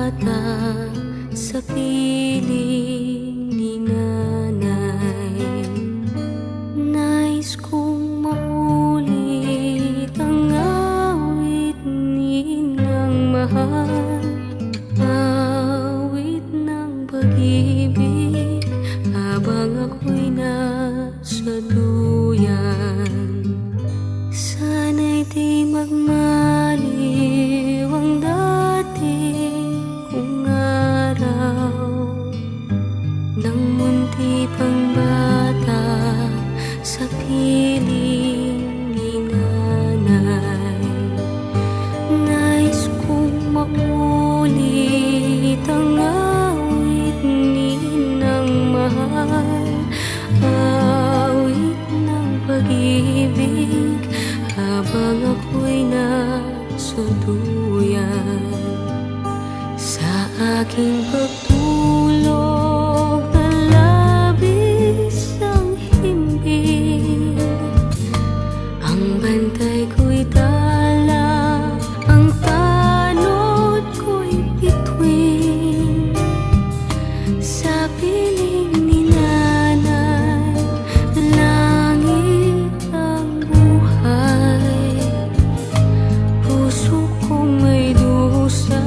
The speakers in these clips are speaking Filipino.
bata sa piling ni nanay. Nais kong maulit ang awit ni Inang mahal, awit ng pag-ibig habang ako'y nasa duyan. Sana'y di magmaliw ang dati kong araw, nang munti pang bata sa piling ni nanay. Nais kong maulit ang awit ni Inang mahal, awit ng pag-ibig habang ako'y nasa duyan. Sa aking pagtulog na labis ang himbing, ang bantay ko'y tala, ang tanod ko'y bituin. Sa piling ni nanay, langit ang buhay. Puso kong may dusa,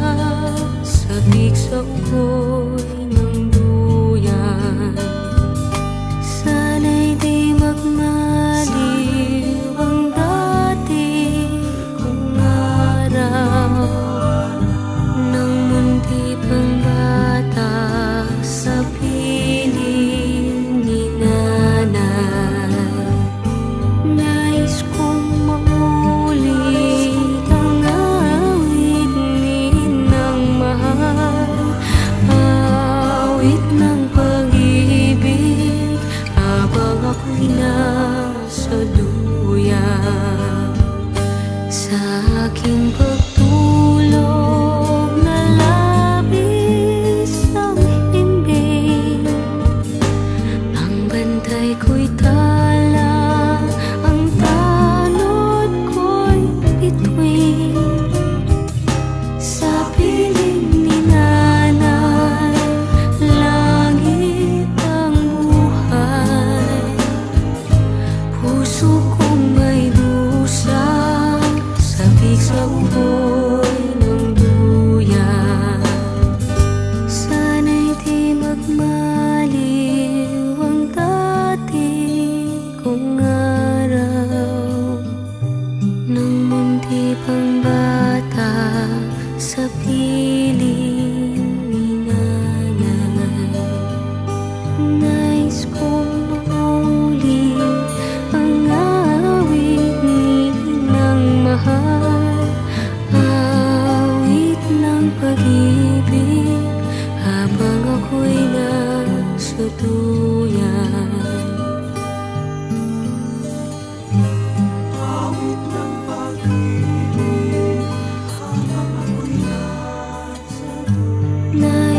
sabik sa ugoy ng duyan. Sana'y di magmaliw ang dati kong araw, nang munti pang bata sa piling ni nanay. Nais kong maulit ang awit ni Inang mahal, awit ng pag-ibig habang ako'y nasa duyan. Sa aking pagtulog na labis ang himbing, ang bantay ko'y tala, ang tanod ko'y bituin. Sa piling ni nanay, langit ang buhay. Puso kong may dusa, sabik sa ugoy ng duyan. Sana'y di magmaliw ang dati kong araw, nang munti pang bata sa piling ni nanay. Nais kong maulit ang awit ni Inang mahal, awit ng pag-ibig habang ako'y nasa duyan. Awit ng pag-ibig habang ako'y nasa Nais